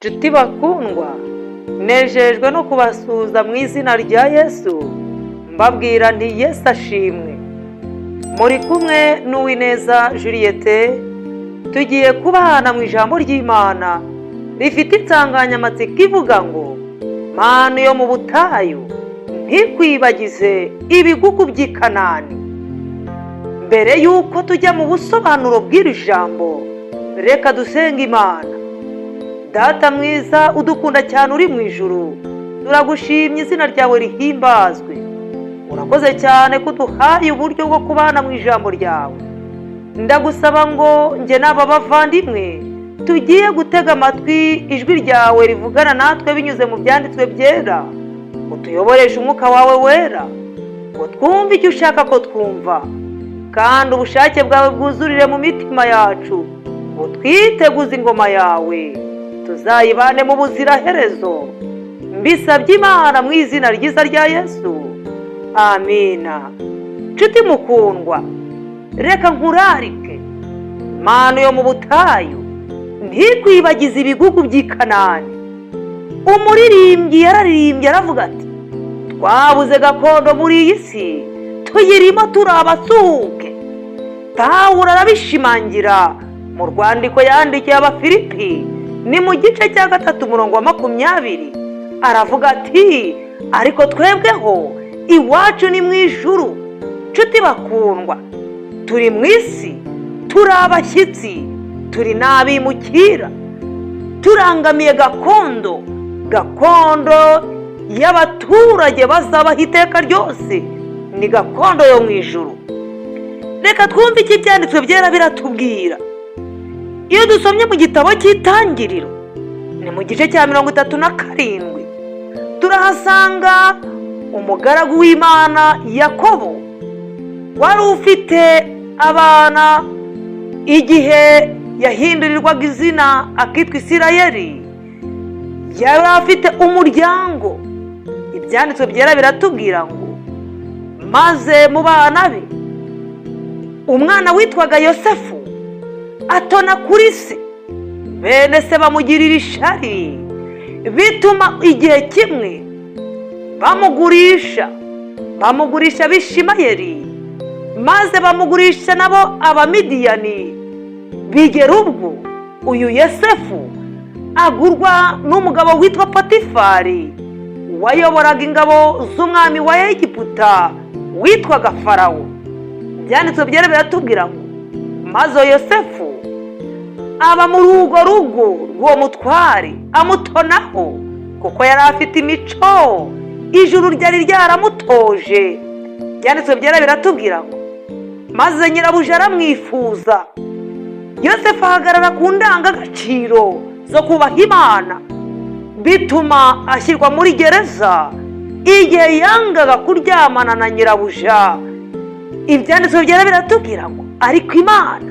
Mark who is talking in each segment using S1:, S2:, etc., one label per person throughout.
S1: Nshuti bakundwa, nejejwe no kubasuhuza mu izina rya Yesu, mbabwira nti Yesu ashimwe. Muri kumwe n'Uwineza Juliette, tugiye kubana mu ijambo ry'Imana rifite insanganyamatsiko ivuga ngo Mana yo mu butayu ntikwibagize ibigugu by'i Kanani. Mbere yuko tujya mu busobanuro bw'iri jambo, reka dusenga Imana. Data mwiza udukunda cyane uri mu ijuru, turagushimye, izina ryawe rihimbazwe. Urakoze cyane ko duhaye uburyo bwo kubana mu ijambo ryawe. Ndagusaba ngo njye n'aba bavandimwe tugiye gutega amatwi ijwi ryawe rivugana natwe binyuze mu byanditswe byera, utuyoboreshe umwuka wawe wera, ngo twumve icyo ushaka ko twumva, kandi ubushake bwawe bwuzurire mu mitima yacu, ngo twiteguze ingoma yawe tuzayibane mu buziraherezo. Mbisabye Imana mu izina ryiza rya Yesu, amina. Nshuti mukundwa, reka nkurarike. Mana yo mu butayu ntikwibagize ibigugu by'i Kanani. Umuririmbyi yararirimbye aravuga ati, twabuze gakondo muri iyi si, tuyirimo turi abasuhuke. Pawulo arabishimangira mu rwandiko yandikiye Abafilipi, ni mu gice cya 3:20, aravuga ati, ariko twebweho iwacu ni mu ijuru. Nshuti bakundwa, turi mu isi, turi abashyitsi, turi n'abimukira, turangamiye gakondo y'abaturage bazabaho iteka ryose, ni gakondo yo mu ijuru. Reka twumve iki byanditswe byera biratubwira. Iyo dusomye mu gitabo cy'Itangiriro, ni mu gice cya 37, turahasanga umugaragu w'Imana Yakobo wari ufite abana. Igihe yahindurirwaga izina akitwa Isirayeli, yari afite umuryango. Ibyanditswe byera biratubwira ngo maze mu bana be umwana witwaga Yosefu atona kuri se, bene se bamugirira ishari, bituma igihe kimwe bamugurisha Bishimayeli, maze bamugurisha nabo Abamidiyani. Bigera ubwo uyu Yosefu agurwa n'umugabo witwa Potifari, wayoboraga ingabo z'umwami wa Egiputa witwaga Farawo. Byanditswe byera biratubwira ngo maze Yosefu aba muri urwo rugo rw'uwo mutware, amutonaho kuko yari afite imico ijuru ryari ryaramutoje. Byanditswe byera biratubwira ngo maze nyirabuja aramwifuza. Yosefu ahagarara ku ndangagaciro zo kubaha Imana, bituma ashyirwa muri gereza igihe yangaga kuryamana na nyirabuja. Ibyanditswe byera biratubwira ngo ariko Imana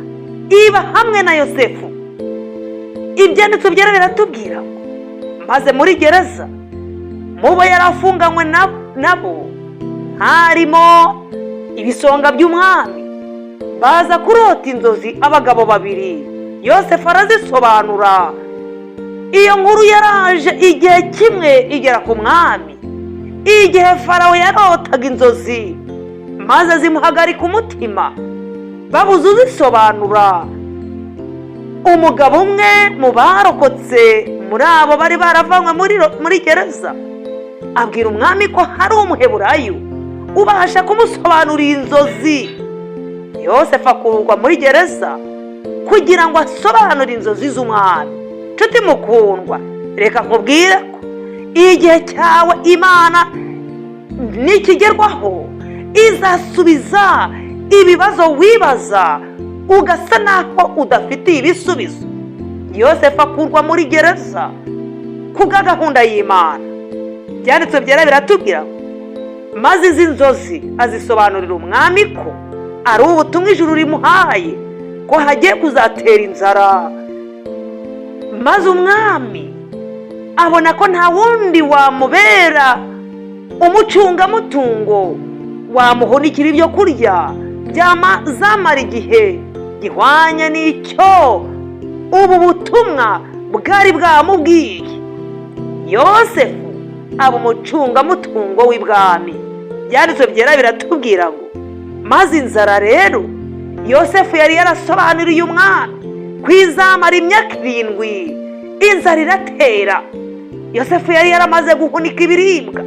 S1: iba hamwe na Yosefu. Ibyanditswe byera biratubwira ngo maze muri gereza, mubo yari afunganywe nabo harimo ibisonga by'umwami, baza kurota inzozi abagabo babiri. Yosefu arazisobanura. Iyo nkuru yaraje igihe kimwe igera ku mwami, igihe Farawo yarotaga inzozi, maze zimuhagarika umutima, babuze uzisobanura. Umugabo umwe mu barokotse muri abo bari baravanywe muri gereza abwira umwami ko hari umuheburayo ubasha kumusobanurira inzozi. Yosefu akurwa muri gereza kugira ngo asobanure inzozi z'umwami. Nshuti mukundwa, reka nkubwire ko igihe cyawe Imana nikigerwaho, izasubiza ibibazo wibaza ugasa naho udafitiye ibisubizo. Yosefu akurwa muri gereza kubwa gahunda y'Imana. Byanditswe byera biratubwira maze izi nzozi azisobanurira umwami ko ari ubutumwa ijuru rimuhaye ko hagiye kuzatera inzara. Maze umwami abona ko nta wundi wamubera umucungamutungo, wamuhunikira ibyo kurya byamazamara igihe gihwanye n'icyo ubu butumwa bwari bwamubwiye. Yosefu aba umucungamutungo w'ibwami. Byanditswe byera biratubwira ngo maze inzara rero Yosefu yari yarasobanuriye umwami ko izamara imyaka 7. Inzara iratera. Yosefu yari yaramaze guhunika ibiribwa.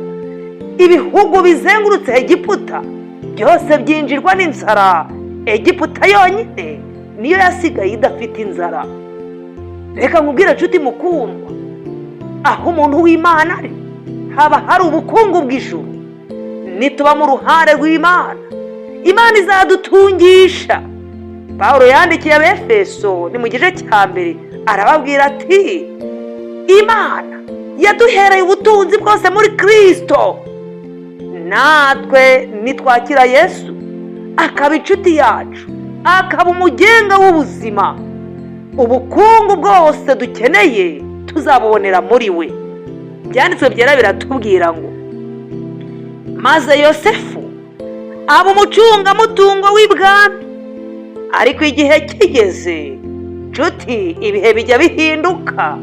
S1: Ibihugu bizengurutse Egiputa byose byinjirwa n'inzara. Egiputa yonyine niyo yasigaye idafite inzara. Reka nkubwire nshuti mukundwa, aho umuntu w'Imana ari haba hari ubukungu bw'ijuru. Nituba mu ruhande rw'Imana, Imana izadutungisha. Pawulo yandikiye Abefeso ni mu gice cya 2 arababwira ati Imana yaduhereye ubutunzi bwose muri Kristo. Natwe nitwakira Yesu akaba inshuti yacu, akaba umugenga w'ubuzima, ubukungu bwose dukeneye tuzabubonera muri we. Byanditswe byera biratubwira ngo maze Yosefu aba umucungamutungo w'ibwami. Ariko igihe kigeze nshuti, ibihe bijya bihinduka.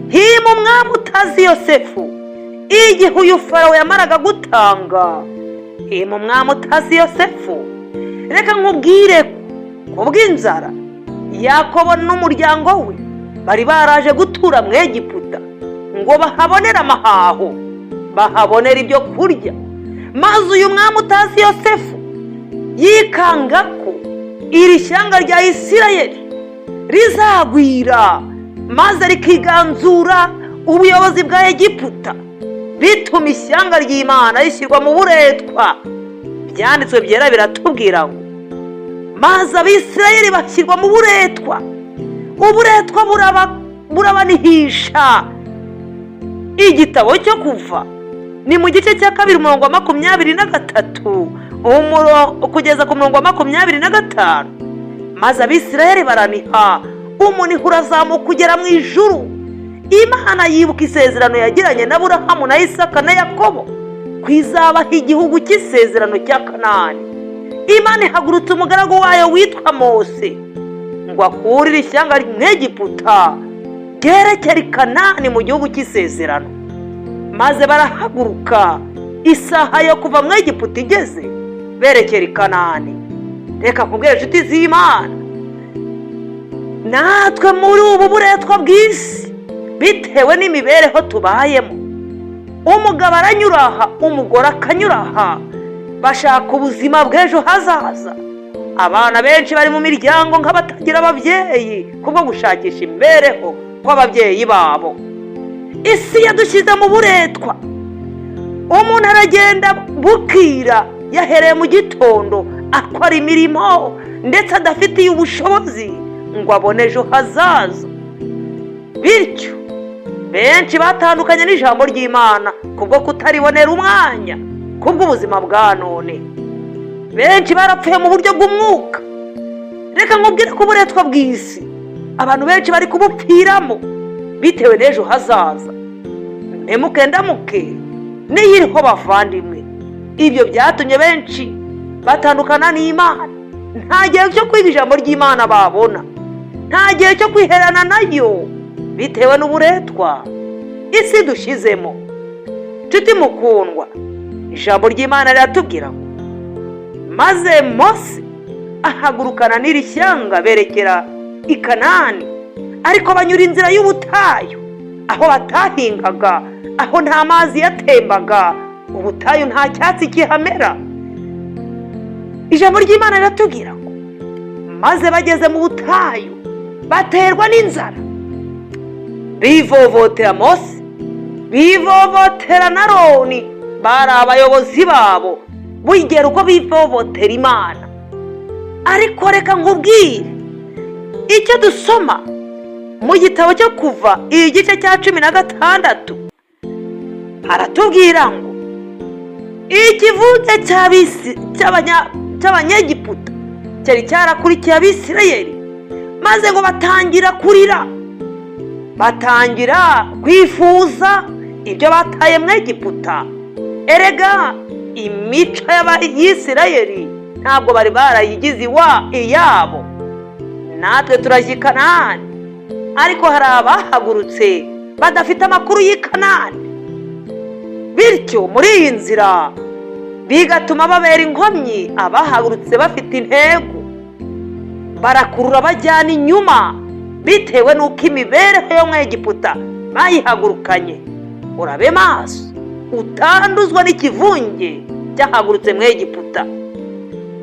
S1: Hima umwami utazi Yosefu igihe uyu Farawo yamaraga gutanga. Hima umwami utazi Yosefu. Reka nkubwire ko bw'inzara Yakobo n'umuryango we bari baraje gutura mu Egiputa ngo bahabonere amahaho, bahabonere ibyo kurya. Maze uyu mwami utazi Yosefu yikanga ko iri shyanga rya Isirayeli rizagwira maze rikiganzura ubuyobozi bwa Egiputa, bituma ishyanga ry'Imana rishyirwa mu buretwa. Byanditswe byera biratubwira ngo maze Abisirayeli bashyirwa mu buretwa. Uburetwa burabanihisha. Igitabo cyo Kuva ni mu gice cya 2 umurongo wa 23 kugeza ku murongo wa 25. Maze Abisirayeli baraniha, umuniho urazamuka kugera mu ijuru. Imana yibuka isezerano yagiranye na Aburahamu na Isaka na Yakobo kwizabaha igihugu cy'isezerano cya Kanani. Imana ihagurutse umugaragu wayo witwa Mose ngo akurire ishyanga mu Egiputa ryerekera i Kanani mu gihugu cy'isezerano. Maze barahaguruka, isaha yo kuva mu Egiputa igeze berekera i Kanani. Reka kubwira inshuti z'Imana, natwe muri ubu buretwa bw'isi bitewe n'imibereho tubayemo, umugabo aranyura aha, umugore akanyura aha, bashaka ubuzima bw'ejo hazaza. Abana benshi bari mu miryango nk'abatagira ababyeyi kubwo gushakisha imibereho kw'ababyeyi babo. Isi yadushyize mu buretwa. Umuntu aragenda bukira yahereye mu gitondo akora imirimo ndetse adafitiye ubushobozi ngo abone ejo hazaza. Bityo benshi batandukanye n'ijambo ry'Imana kubwo kutaribonera umwanya kubw'ubuzima bwa none. Benshi barapfuye mu buryo bw'umwuka. Reka nkubwire ko uburetwa bw'isi abantu benshi bari kubupfiramo bitewe n'ejo hazaza. Mpemuke ndamuke niyiriho bavandimwe. Ibyo byatumye benshi batandukana n'Imana. Nta gihe cyo kwiga ijambo ry'Imana babona, nta gihe cyo kwiherana nayo bitewe n'uburetwa isi dushizemo. Nshuti mukundwa, ijambo ry'Imana riratubwira ngo maze Mose ahagurukana n'iri shyanga berekera i Kanani, ariko banyura inzira y'ubutayu aho batahingaga, aho nta mazi yatembaga, ubutayu nta cyatsi kihamera. Ijambo ry'Imana riratubwira ngo maze bageze mu butayu baterwa n'inzara. Bivovotera Mose, bivovotera na Aroni, bari abayobozi babo bigera uko bivovotera Imana. Ariko reka nkubwire icyo dusoma mu gitabo cyo Kuva igice cya 16 haratubwira ngo ikivuge cy'Abanyegiputa cyari cyarakurikiye Abisirayeli, maze ngo batangira kurira, batangira kwifuza ibyo bataye mu Egiputa. Erega imico y'Abisirayeli ntabwo bari barayigize iyabo. Natwe turajya i Kanani ariko hari abahagurutse badafite amakuru y'i Kanani, bityo muri iyi nzira bigatuma babera inkomyi abahagurutse bafite intego. Barakurura bajyana inyuma bitewe n'uko imibereho yo mu Egiputa bayihagurukanye. Urabe maso utanduzwa n'ikivunge cyahagurutse mu Egiputa.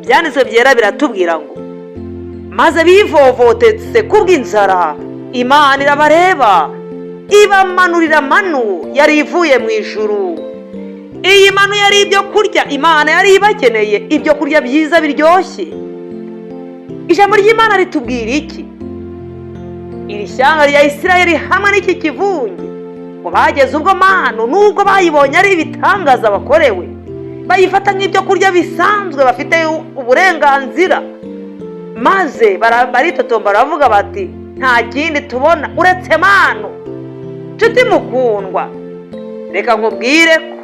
S1: Byanditswe byera biratubwira ngo maze bivovotetse kubw'inzara, Imana irabareba ibamanurira manu yari ivuye mu ijuru. Iyi manu yari ibyo kurya Imana yari ibakeneye, ibyo kurya byiza biryoshye. Ijambo ry'Imana ritubwira iki? Iri shyanga rya Isirayeli hamwe n'iki kivunge ngo bageze ubwo manu nubwo bayibonye ari ibitangaza bakorewe, bayifata nk'ibyo kurya bisanzwe bafite uburenganzira, maze baritotomba baravuga bati nta kindi tubona uretse manu. Nshuti mukundwa, reka nkubwire ko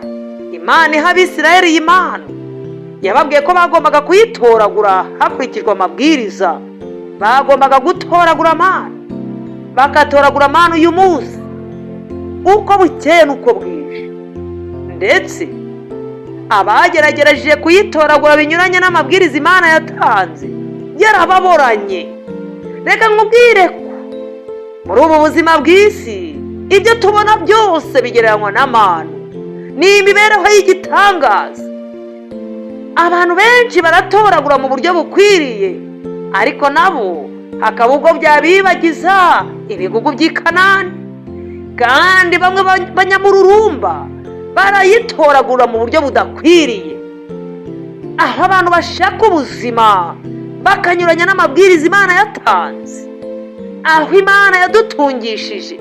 S1: Imana iha Abisirayeli iyi manu yababwiye ko bagombaga kuyitoragura hakurikijwe amabwiriza. Bagombaga gutoragura manu, bagatoragura manu uyu munsi uko bukeye n'uko bwije, ndetse abageragereje kuyitoragura binyuranye n'amabwiriza Imana yatanze yarababoranye. Reka nkubwire ko muri ubu buzima bw'isi ibyo tubona byose bigereranywa na manu. Ni imibereho y'igitangaza. Abantu benshi baratoragura mu buryo bukwiriye, ariko nabo hakaba ubwo byabibagiza ibihugu by'i Kanani, kandi bamwe banyamururumba barayitoragura mu buryo budakwiriye, aho abantu bashaka ubuzima bakanyuranya n'amabwiriza Imana yatanze, aho Imana yadutungishije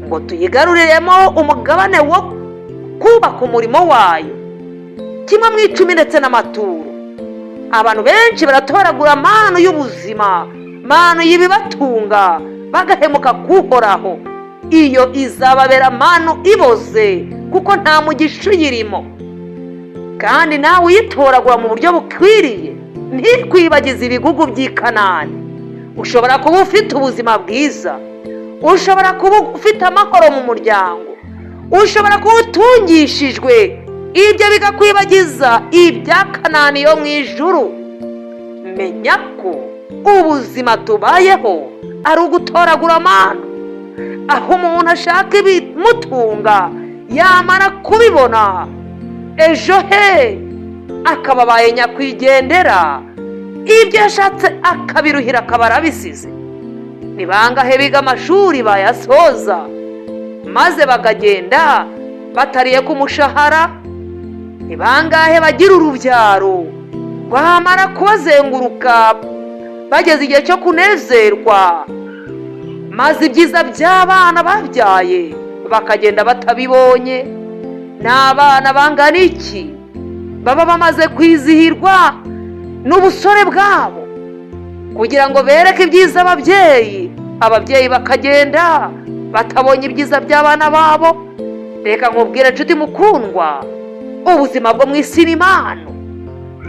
S1: ngo tuyigaruriremo umugabane wo kubaka umurimo wayo, 10 ndetse n'amaturo. Abantu benshi baratoragura manu y'ubuzima, manu y'ibibatunga, bagahemuka kuhoraho. Iyo izababera manu iboze kuko nta mugisha uyirimo. Kandi nawe uyitoragura mu buryo bukwiriye, ntikwibagize ibigugu by'i Kanani. Ushobora kuba ufite ubuzima bwiza, ushobora kuba ufite amahoro mu muryango, ushobora kuba utungishijwe, ibyo bigakwibagiza ibya Kanani yo mu ijuru. Menya ko ubuzima tubayeho ari ugutoragura manu, aho umuntu ashaka ibimutunga yamara kubibona ejo he akaba abaye nyakwigendera, ibyo yashatse akabiruhira akaba arabisize. Ni bangahe biga amashuri bayasoza maze bakagenda batariye ku mushahara? Ni bangahe bagira urubyaro rwamara kubazenguruka bageze igihe cyo kunezerwa, maze ibyiza by'abana babyaye bakagenda batabibonye? N'abana bangana iki baba bamaze kwizihirwa n'ubusore bwabo kugira ngo bereke ibyiza ababyeyi bakagenda batabonye ibyiza by'abana babo. Reka nkubwire nshuti mukundwa, ubuzima bwo mu isi ni manu.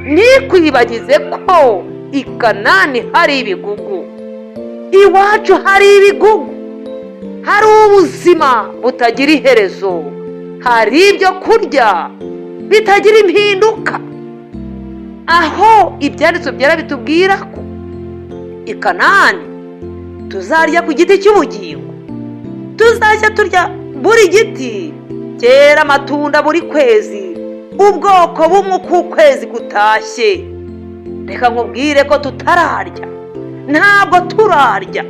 S1: Ntikwibagize ko i Kanani hari ibigugu, iwacu hari ibigugu, hari ubuzima butagira iherezo, hari ibyo kurya bitagira impinduka, aho ibyanditswe byera bitubwira ko i Kanani tuzarya ku giti cy'ubugingo, tuzajya turya buri giti cyera amatunda buri kwezi, ubwoko bumwe uko ukwezi gutashye. Reka nkubwire ko tutararya, ntabwo turarya.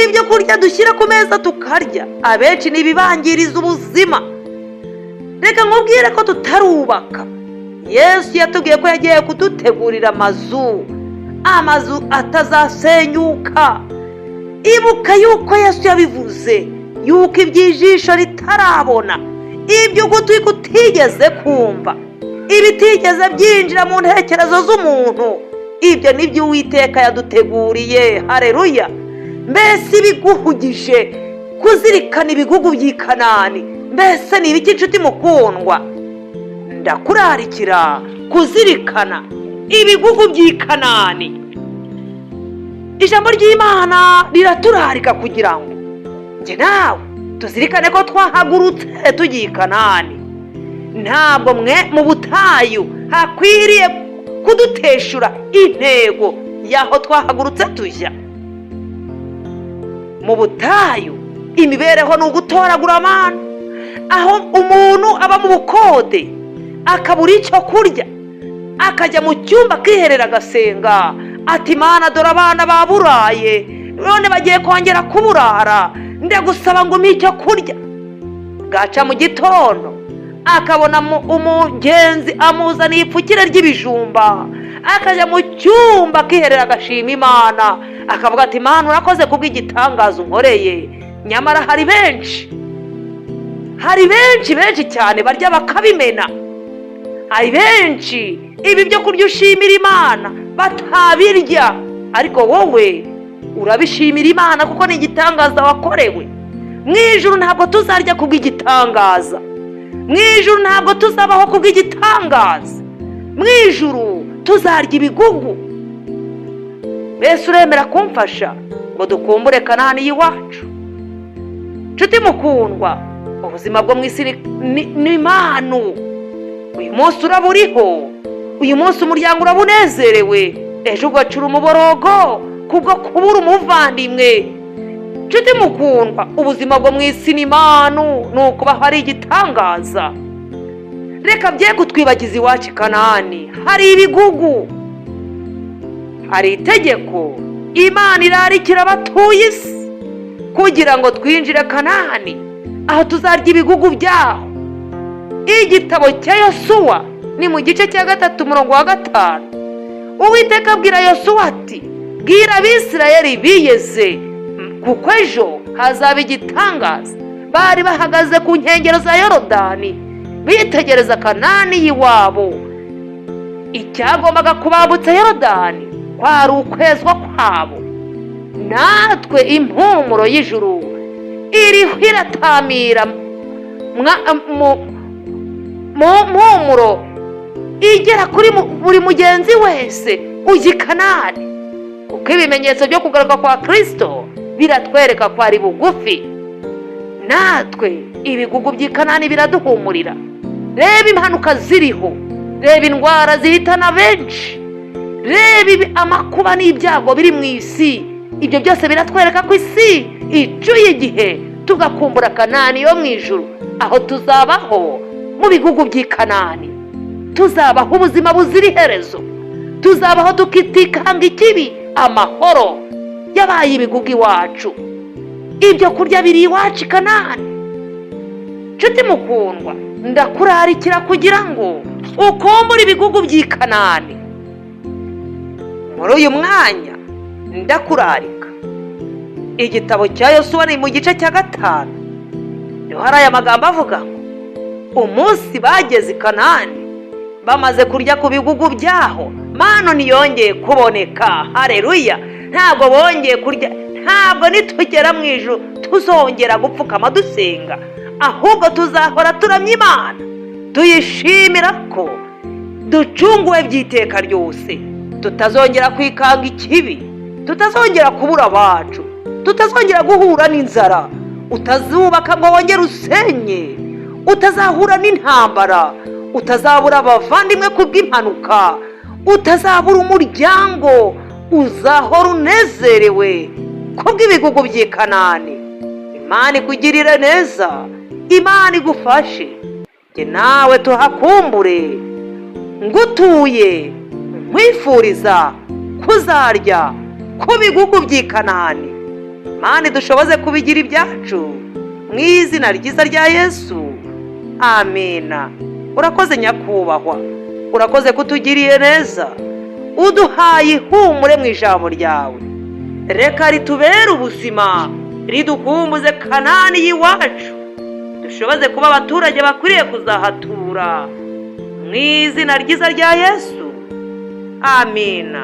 S1: Ibyo kurya dushyira ku meza tukarya abenshi n'ibibangiriza ubuzima. Reka nkubwire ko tutarubaka. Yesu yatubwiye ko yagiye kudutegurira amazu atazasenyuka. Ibuka yuko Yesu yabivuze yuko iby'ijisho ritarabona, ibyo ugutwi kutigeze kumva, ibitigeze byinjira mu ntekerezo z'umuntu, ibyo nibyo Uwiteka yaduteguriye. Haleluya! Mbese ibiguhugije kuzirikana ibigugu by'i Kanani, mbese ni ibiki nshuti mukundwa? Ndakurarikira kuzirikana ibigugu by'i Kanani. ijambo ry'Imana riraturarika kugira ngo njye nawe tuzirikane ko twahagurutse tugiye i Kanani. Ntabwo mwe mu butayu hakwiriye kuduteshura intego y'aho twahagurutse tujya. Mu butayu imibereho ni ugutoragura amana, aho umuntu aba mu bukode akabura icyo kurya, akajya mu cyumba akiherera agasenga ati Mana dore abana baburaye none bagiye kongera kuburara, ndagusaba ngo umpe icyo kurya. Gaca mu gitondo akabona umugenzi amuzaniye ipfukire ry'ibijumba, akajya mu cyumba akiherera agashima Imana, akavuga ati Mana urakoze kubw'igitangaza unkoreye. Nyamara hari benshi cyane barya bakabimena. Hari benshi ibi byo kurya ushimira Imana batabirya, ariko wowe urabishimira Imana kuko ni igitangaza wakorewe. Mu ijuru ntabwo tuzarya kubw'igitangaza, mu ijuru ntabwo tuzabaho kubw'igitangaza, mu ijuru tuzarya ibigugu. Mbese uremera kumfasha ngo dukumbure Kanani y'iwacu? Nshuti mukundwa, ubuzima bwo mu isi ni impano. Uyu munsi uraba uriho, uyu munsi umuryango uraba unezerewe, ejo ugacura umuborogo kubwo kubura umuvandimwe. Nshuti mukundwa, ubuzima bwo mu isi ni impano, ni ukubaho ari igitangaza. Reka bye kutwibagiza iwacu i Kanani hari ibigugu. Hari itegeko Imana irarikira abatuye isi kugira ngo twinjire Kanani, aho tuzarya ibigugu byaho. Igitabo cya Yosuwa ni mu gice cya 3:5. Uwiteka abwira Yosuwa ati bwira Abisirayeli biyeze kuko ejo hazaba igitangaza. Bari bahagaze ku nkengero za Yorodani bitegereza Kanani y'iwabo. Icyagombaga kubambutsa Yorodani kwari ukwezwa kwabo. Natwe impumuro y'ijuru iriho iratamira mu mpumuro igera kuri buri mugenzi wese ujya i Kanani, kuko ibimenyetso byo kugaruka kwa Kristo biratwereka ko ari bugufi. Natwe ibigugu by'i Kanani biraduhumurira. Reba impanuka ziriho, reba indwara zihitana benshi, reba amakuba n'ibyago biri mu isi. Ibyo byose biratwereka ko isi icuye igihe tugakumbura Kanani yo mu ijuru, aho tuzabaho mu bigugu by'i Kanani. Tuzabaho ubuzima buzira iherezo, tuzabaho tukitikanga ikibi. Amahoro yabaye ibigugu iwacu, ibyo kurya biri iwacu i Kanani. Nshuti mukundwa, ndakurarikira kugira ngo ukumbure ibigugu by'i Kanani. Muri uyu mwanya ndakurarika igitabo cya Yosuwa ni mu gice cya 5. Niho hari aya magambo avuga ngo umunsi bageze i Kanani bamaze kurya ku bigugu byaho, mano ntiyongeye kuboneka. Haleluya! Ntabwo bongeye kurya, ntabwo nitugera mu ijuru tuzongera gupfukama dusenga, ahubwo tuzahora turamya Imana, tuyishimira ko ducunguwe by'iteka ryose. Tutazongera kwikanga ikibi, tutazongera kubura abacu, tutazongera guhura n'inzara. Utazubaka ngo wongere usenye, utazahura n'intambara, utazabura abavandimwe kubw'impanuka, utazabura umuryango. Uzahora unezerewe kubw'ibigugu by'i Kanani. Imana ikugirire neza, Imana igufashe, njye nawe tuhakumbure. Ngutuye nkwifuriza kuzarya ku bigugu by'i Kanani. Imana dushoboze kubigira ibyacu mu izina ryiza rya Yesu, amina. Urakoze nyakubahwa, urakoze kutugiriye neza, uduhaye ihumure mu ijambo ryawe. Reka ritubere ubuzima, ridukumbuze Kanani y'iwacu, dushoboze kuba abaturage bakwiriye kuzahatura mu izina ryiza rya Yesu, amina.